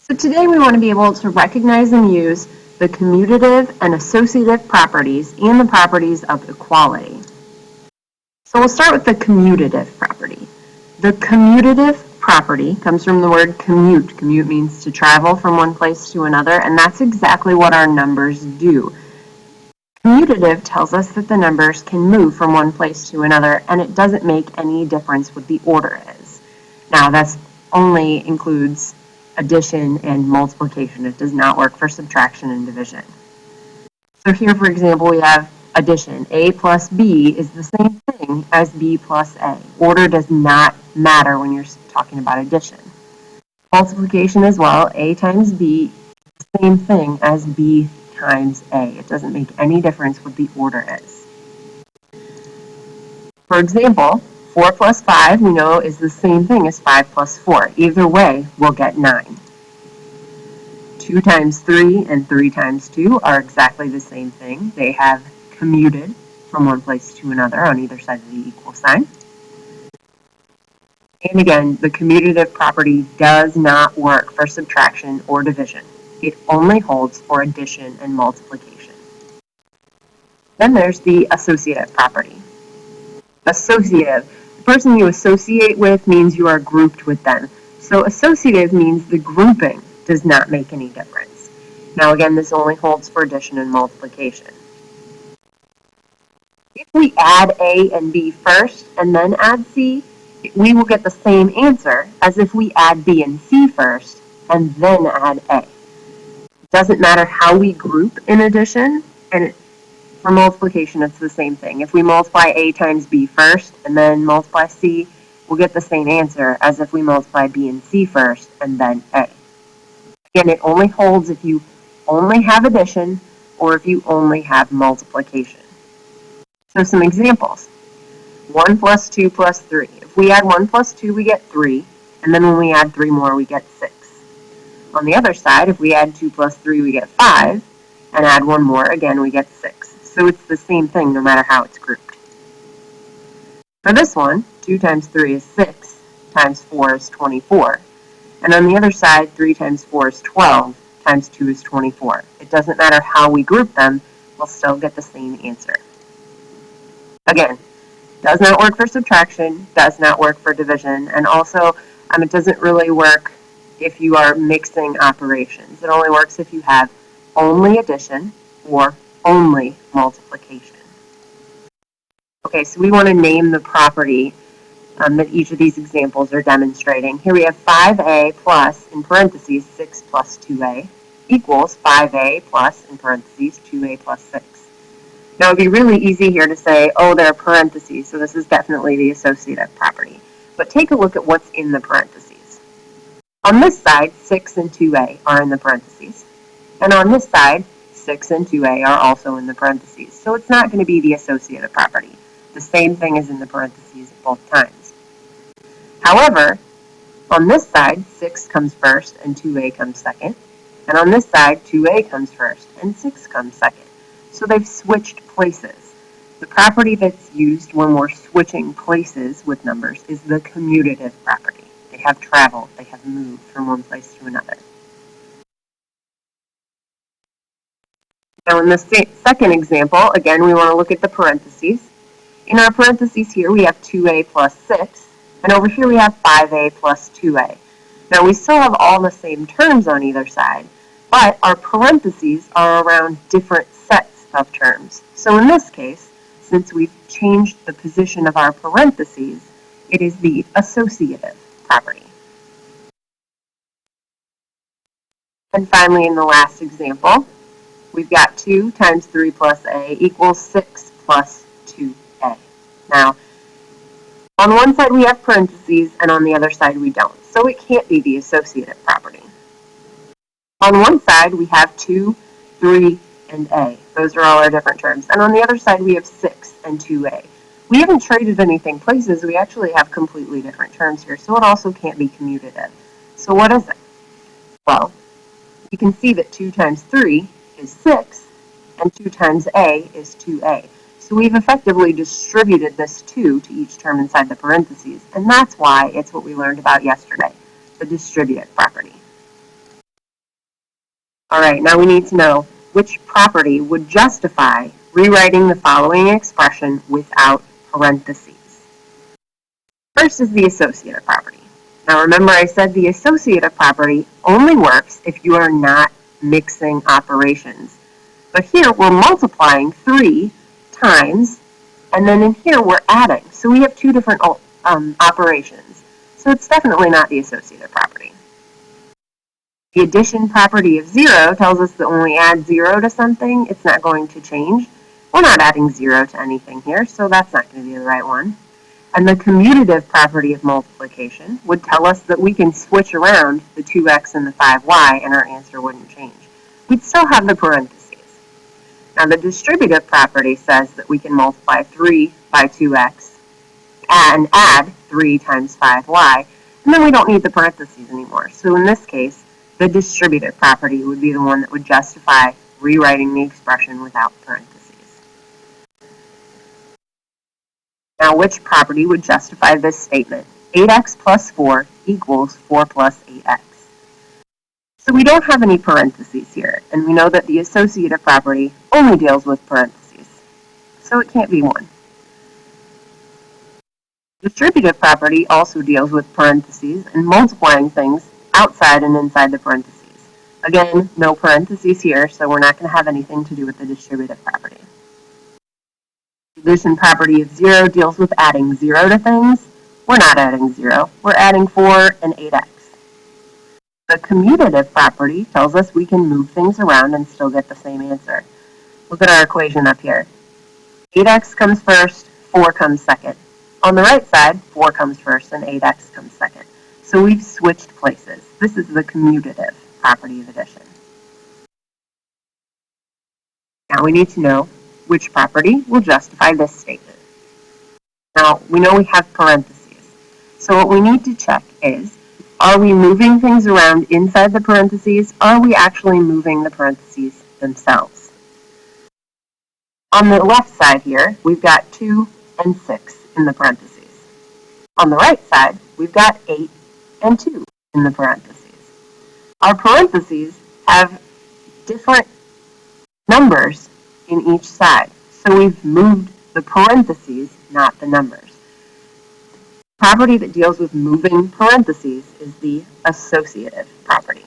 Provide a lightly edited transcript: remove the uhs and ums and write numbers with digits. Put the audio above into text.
So today we want to be able to recognize and use the commutative and associative properties and the properties of equality. So we'll start with the commutative property. The commutative property comes from the word commute. Commute means to travel from one place to another, and that's exactly what our numbers do. Commutative tells us that the numbers can move from one place to another, and it doesn't make any difference what the order is. Now, that only includes addition and multiplication. It does not work for subtraction and division. So here, for example, we have addition. A plus B is the same thing as B plus A. Order does not matter when you're talking about addition. Multiplication as well. A times B is the same thing as B times A. It doesn't make any difference what the order is. For example, 4 plus 5, we know, is the same thing as 5 plus 4. Either way, we'll get 9. 2 times 3 and 3 times 2 are exactly the same thing. They have commuted from one place to another on either side of the equal sign. And again, the commutative property does not work for subtraction or division. It only holds for addition and multiplication. Then there's the associative property. Associative. The person you associate with means you are grouped with them. So associative means the grouping does not make any difference. Now again, this only holds for addition and multiplication. If we add A and B first and then add C, we will get the same answer as if we add B and C first and then add A. It doesn't matter how we group in addition, and for multiplication, it's the same thing. If we multiply A times B first and then multiply C, we'll get the same answer as if we multiply B and C first and then A. Again, it only holds if you only have addition or if you only have multiplication. So some examples. 1 plus 2 plus 3. If we add 1 plus 2, we get 3, and then when we add 3 more, we get 6. On the other side, if we add 2 plus 3, we get 5, and add 1 more, again, we get 6. So it's the same thing no matter how it's grouped. For this one, 2 times 3 is 6, times 4 is 24. And on the other side, 3 times 4 is 12, times 2 is 24. It doesn't matter how we group them, we'll still get the same answer. Again, does not work for subtraction, does not work for division, and also it doesn't really work if you are mixing operations. It only works if you have only addition or only multiplication. Okay, so we want to name the property that each of these examples are demonstrating. Here we have 5a plus, in parentheses, 6 plus 2a equals 5a plus, in parentheses, 2a plus 6. Now, it would be really easy here to say, oh, there are parentheses, so this is definitely the associative property. But take a look at what's in the parentheses. On this side, 6 and 2a are in the parentheses. And on this side, 6 and 2a are also in the parentheses. So it's not going to be the associative property. The same thing is in the parentheses both times. However, on this side, 6 comes first and 2a comes second. And on this side, 2a comes first and 6 comes second. So they've switched places. The property that's used when we're switching places with numbers is the commutative property. They have traveled, they have moved from one place to another. Now in the second example, again, we want to look at the parentheses. In our parentheses here, we have 2a plus 6, and over here we have 5a plus 2a. Now we still have all the same terms on either side, but our parentheses are around different sets of terms. So in this case, since we've changed the position of our parentheses, it is the associative property. And finally, in the last example, we've got 2 times 3 plus a equals 6 plus 2a. Now, on one side we have parentheses, and on the other side we don't. So it can't be the associative property. On one side we have 2, 3, and a. Those are all our different terms. And on the other side we have 6 and 2a. We haven't traded anything places. We actually have completely different terms here, so it also can't be commutative. So what is it? Well, you can see that 2 times 3 is 6, and 2 times a is 2a. So we've effectively distributed this 2 to each term inside the parentheses, and that's why it's what we learned about yesterday, the distributive property. All right, now we need to know which property would justify rewriting the following expression without parentheses. First is the associative property. Now remember I said the associative property only works if you are not mixing operations. But here we're multiplying 3 times, and then in here we're adding. So we have 2 different operations. So it's definitely not the associative property. The addition property of 0 tells us that when we add 0 to something, it's not going to change. We're not adding 0 to anything here, so that's not going to be the right one. And the commutative property of multiplication would tell us that we can switch around the 2x and the 5y and our answer wouldn't change. We'd still have the parentheses. Now the distributive property says that we can multiply 3 by 2x and add 3 times 5y, and then we don't need the parentheses anymore. So in this case, the distributive property would be the one that would justify rewriting the expression without parentheses. Now, which property would justify this statement? 8x plus 4 equals 4 plus 8x. So we don't have any parentheses here, and we know that the associative property only deals with parentheses. So it can't be 1. Distributive property also deals with parentheses and multiplying things outside and inside the parentheses. Again, no parentheses here, so we're not going to have anything to do with the distributive property. The addition property of 0 deals with adding 0 to things. We're not adding 0. We're adding 4 and 8x. The commutative property tells us we can move things around and still get the same answer. Look at our equation up here. 8x comes first, 4 comes second. On the right side, 4 comes first and 8x comes second. So we've switched places. This is the commutative property of addition. Now we need to know which property will justify this statement. Now, we know we have parentheses. So what we need to check is, are we moving things around inside the parentheses? Are we actually moving the parentheses themselves? On the left side here, we've got 2 and 6 in the parentheses. On the right side, we've got 8 and 2 in the parentheses. Our parentheses have different numbers in each side. So we've moved the parentheses, not the numbers. The property that deals with moving parentheses is the associative property.